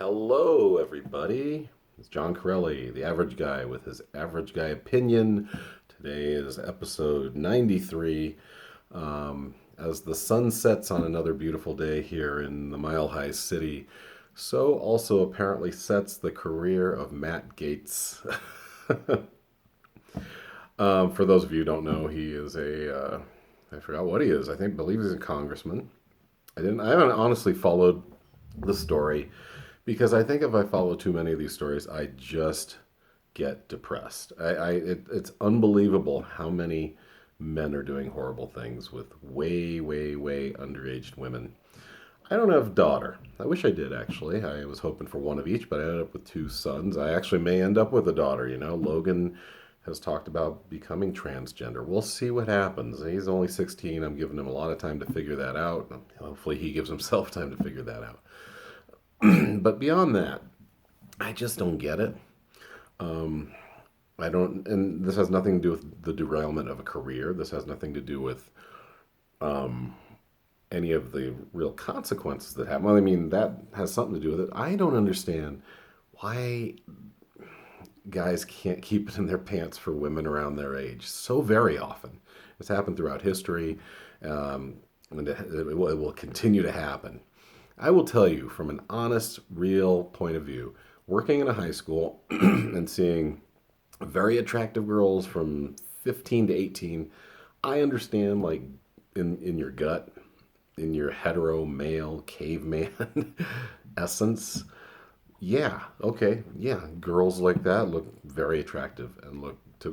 Hello, everybody. It's John Corelli, the average guy with his average guy opinion. Today is episode 93. As the sun sets on another beautiful day here in the Mile High City, so also apparently sets the career of Matt Gaetz. For those of you who don't know, he is I forgot what he is. Believe he's a congressman. I haven't honestly followed the story because I think if I follow too many of these stories, I just get depressed. It's unbelievable how many men are doing horrible things with way, way, way underaged women. I don't have a daughter. I wish I did, actually. I was hoping for one of each, but I ended up with two sons. I actually may end up with a daughter. Logan has talked about becoming transgender. We'll see what happens. He's only 16. I'm giving him a lot of time to figure that out. Hopefully, he gives himself time to figure that out. But beyond that, I just don't get it. I don't, and this has nothing to do with the derailment of a career. This has nothing to do with any of the real consequences that happen. Well, I mean, that has something to do with it. I don't understand why guys can't keep it in their pants for women around their age so very often. It's happened throughout history, and it will continue to happen. I will tell you from an honest, real point of view, working in a high school and seeing very attractive girls from 15 to 18, I understand, like, in your gut, in your hetero male caveman essence. Yeah, okay, yeah, girls like that look very attractive and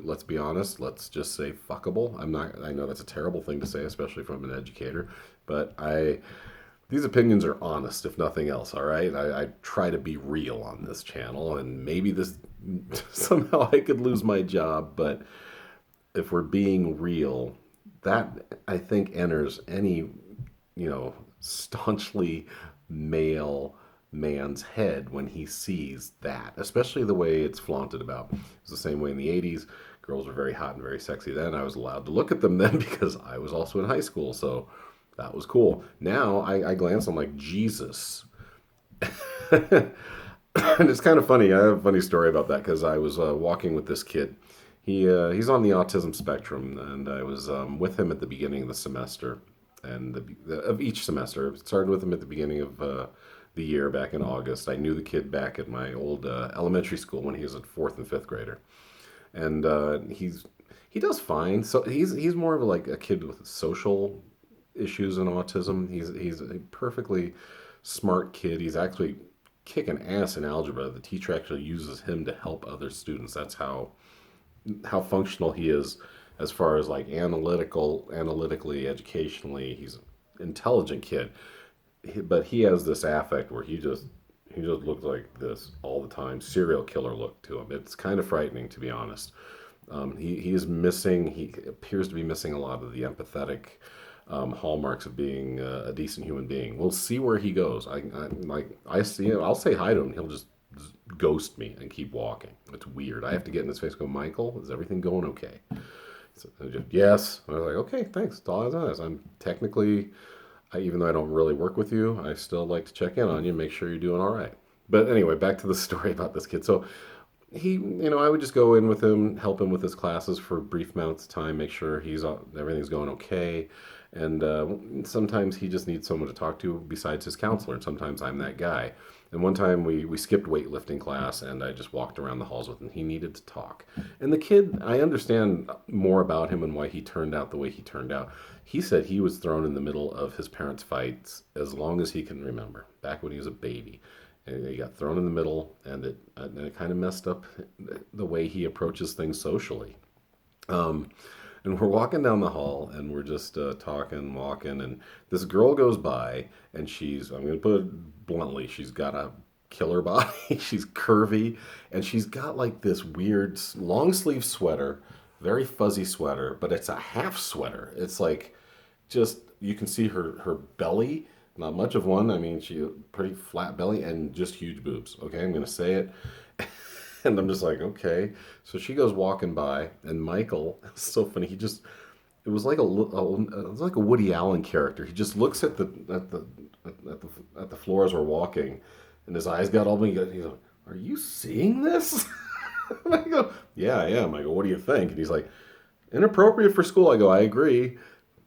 let's be honest, let's just say fuckable. I know that's a terrible thing to say, especially from an educator, but these opinions are honest, if nothing else, all right? I try to be real on this channel, and maybe this somehow I could lose my job, but if we're being real, that I think enters any, staunchly male man's head when he sees that, especially the way it's flaunted about. It's the same way in the 80s. Girls were very hot and very sexy then. I was allowed to look at them then because I was also in high school, so that was cool. Now I glance, I'm like, Jesus. And it's kind of funny. I have a funny story about that because I was walking with this kid. He's on the autism spectrum, and I was with him at the beginning of the semester, and of each semester. It started with him at the beginning of the year back in August. I knew the kid back at my old elementary school when he was a fourth and fifth grader, and he does fine. So he's more of like a kid with social issues and autism. He's a perfectly smart kid. He's actually kicking ass in algebra. The teacher actually uses him to help other students. That's how functional he is as far as like analytically, educationally. He's an intelligent kid, but he has this affect where he just looks like this all the time. Serial killer look to him. It's kind of frightening, to be honest. He is missing. He appears to be missing a lot of the empathetic hallmarks of being a decent human being. We'll see where he goes. I see him. I'll say hi to him. He'll just ghost me and keep walking. It's weird. I have to get in his face and go, Michael, is everything going okay? So yes. And I was like, okay, thanks. That's all I was. I'm technically, even though I don't really work with you, I still like to check in on you, make sure you're doing all right. But anyway, back to the story about this kid. So I would just go in with him, help him with his classes for brief amounts of time, make sure everything's going okay. And sometimes he just needs someone to talk to besides his counselor, and sometimes I'm that guy. And one time we skipped weightlifting class, and I just walked around the halls with him. He needed to talk. And the kid, I understand more about him and why he turned out the way he turned out. He said he was thrown in the middle of his parents' fights as long as he can remember, back when he was a baby. And he got thrown in the middle, and it kind of messed up the way he approaches things socially. And we're walking down the hall, and we're just talking, walking, and this girl goes by, and I'm going to put it bluntly, she's got a killer body. She's curvy, and she's got like this weird long sleeve sweater, very fuzzy sweater, but it's a half sweater. It's like just, you can see her belly, not much of one. I mean, she pretty flat belly and just huge boobs. Okay, I'm going to say it. And I'm just like, okay. So she goes walking by, and Michael, it's so funny. It was like a Woody Allen character. He just looks at the floor as we're walking, And his eyes got all big. He's like, "Are you seeing this?" And I go, "Yeah, I am." I go, "What do you think?" And he's like, "Inappropriate for school." I go, "I agree,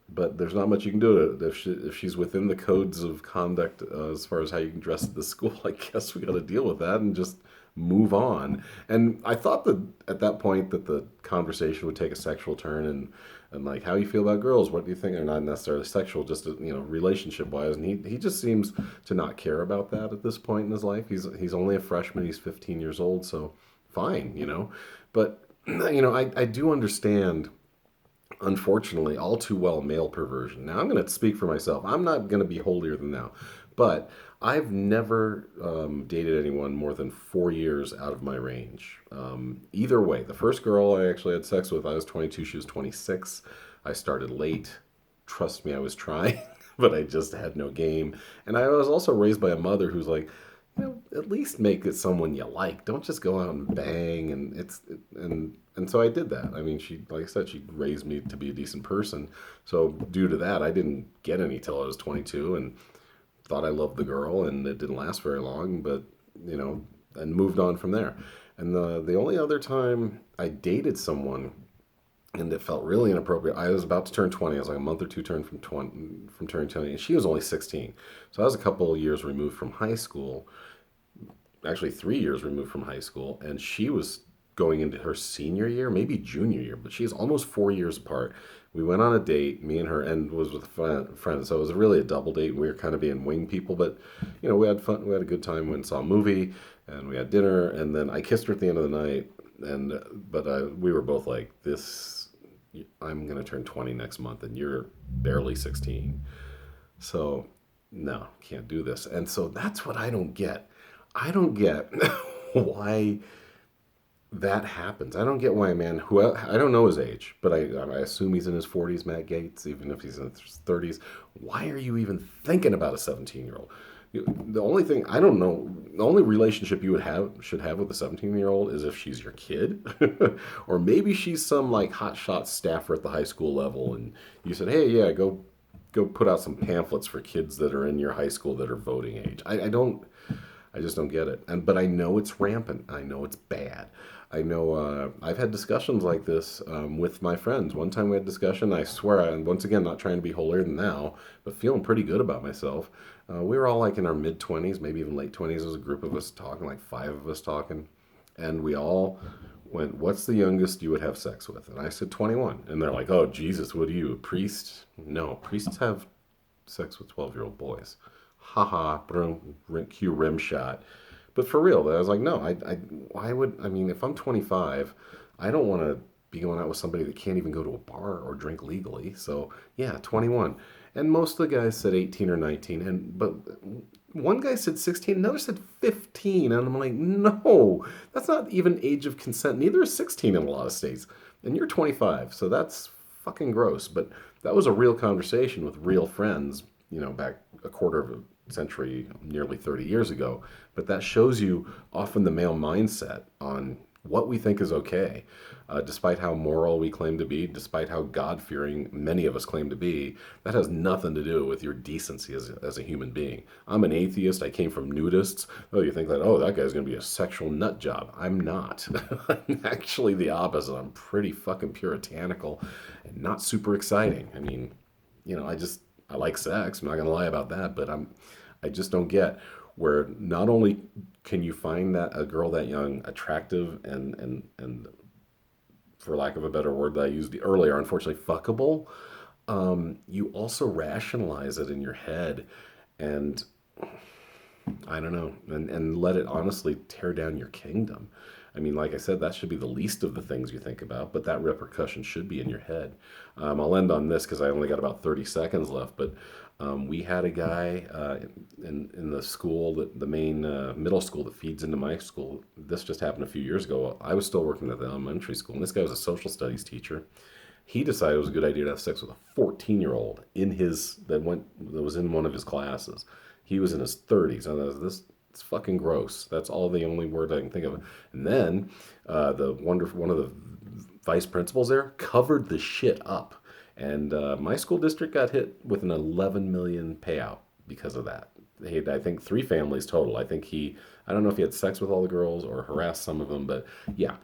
but there's not much you can do to it. If she's within the codes of conduct as far as how you can dress at the school, I guess we got to deal with that and just move on." And I thought that at that point that the conversation would take a sexual turn and like, how you feel about girls, what do you think? They're not necessarily sexual, just relationship wise. And he just seems to not care about that at this point in his life. He's only a freshman. He's 15 years old, so fine. But I do understand, unfortunately, all too well, male perversion. Now, I'm going to speak for myself. I'm not going to be holier than thou, but I've never dated anyone more than 4 years out of my range. Either way, the first girl I actually had sex with, I was 22, she was 26. I started late. Trust me, I was trying, but I just had no game. And I was also raised by a mother who's like, at least make it someone you like. Don't just go out and bang. And so I did that. I mean, she, like I said, she raised me to be a decent person. So due to that, I didn't get any till I was 22, and thought I loved the girl, and it didn't last very long. But and moved on from there. And the only other time I dated someone and it felt really inappropriate. I was about to turn 20. I was like a month or two turned from turning 20, and she was only 16. So I was a couple of years removed from high school, actually 3 years removed from high school, and she was going into her senior year, maybe junior year, but she's almost 4 years apart. We went on a date, me and her, and was with a friend. So it was really a double date. We were kind of being wing people, but we had fun. We had a good time. Went and saw a movie, and we had dinner, and then I kissed her at the end of the night. And but we were both like, "This, I'm gonna turn 20 next month, and you're barely 16. So no, can't do this." And so that's what I don't get. I don't get why that happens. I don't get why a man who, I don't know his age, but I assume he's in his 40s, Matt Gaetz, even if he's in his 30s. Why are you even thinking about a 17-year-old? The only thing I don't know, the only relationship you should have with a 17-year-old is if she's your kid, or maybe she's some like hotshot staffer at the high school level, and you said, "Hey, yeah, go put out some pamphlets for kids that are in your high school that are voting age." I just don't get it. But I know it's rampant. I know it's bad. I know I've had discussions like this with my friends. One time we had a discussion. I swear, and once again, not trying to be holier than thou, but feeling pretty good about myself. We were all like in our mid 20s, maybe even late 20s. There was a group of us talking, like five of us talking, and we all went, "What's the youngest you would have sex with?" And I said 21, and they're like, "Oh Jesus, what are you, a priest?" No, priests have sex with 12-year-old boys. Haha, cue rim shot. But for real, I was like, no, why would, I mean, if I'm 25, I don't want to be going out with somebody that can't even go to a bar or drink legally. So yeah, 21. And most of the guys said 18 or 19. But one guy said 16, another said 15. And I'm like, no, that's not even age of consent. Neither is 16 in a lot of states. And you're 25. So that's fucking gross. But that was a real conversation with real friends, back a quarter of a century, nearly 30 years ago. But that shows you often the male mindset on what we think is okay. Despite how moral we claim to be, despite how God-fearing many of us claim to be, that has nothing to do with your decency as a human being. I'm an atheist. I came from nudists. Oh, you think that, oh, that guy's going to be a sexual nut job. I'm not. I'm actually the opposite. I'm pretty fucking puritanical and not super exciting. I mean, I like sex. I'm not gonna lie about that, but I just don't get where not only can you find that a girl that young attractive and for lack of a better word that I used earlier, unfortunately fuckable, you also rationalize it in your head, and I don't know, and let it honestly tear down your kingdom. I mean, like I said, that should be the least of the things you think about, but that repercussion should be in your head. I'll end on this because I only got about 30 seconds left, but we had a guy in the school, the main middle school that feeds into my school. This just happened a few years ago. I was still working at the elementary school, and this guy was a social studies teacher. He decided it was a good idea to have sex with a 14-year-old that was in one of his classes. He was in his 30s. And it's fucking gross. That's the only word I can think of. And then one of the vice principals there covered the shit up. And my school district got hit with an 11 million payout because of that. He had, I think, 3 families total. I don't know if he had sex with all the girls or harassed some of them, but yeah.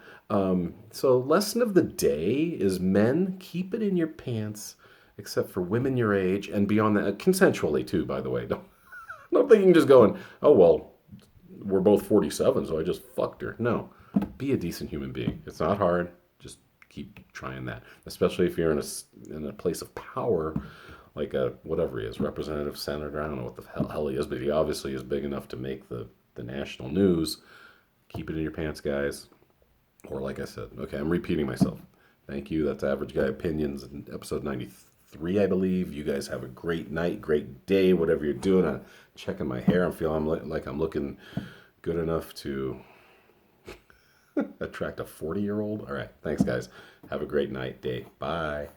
So, lesson of the day is men, keep it in your pants, except for women your age and beyond that, consensually too, by the way. Don't think you can just go and, oh, well, we're both 47, so I just fucked her. No, be a decent human being. It's not hard. Just keep trying that, especially if you're in a place of power, like a whatever he is, representative, senator. I don't know what the hell he is, but he obviously is big enough to make the national news. Keep it in your pants, guys. Or like I said, okay, I'm repeating myself. Thank you. That's Average Guy Opinions, in episode 93, I believe. You guys have a great night, great day, whatever you're doing. I'm checking my hair. I'm feeling like I'm looking good enough to attract a 40-year-old. All right. Thanks, guys. Have a great night, day. Bye.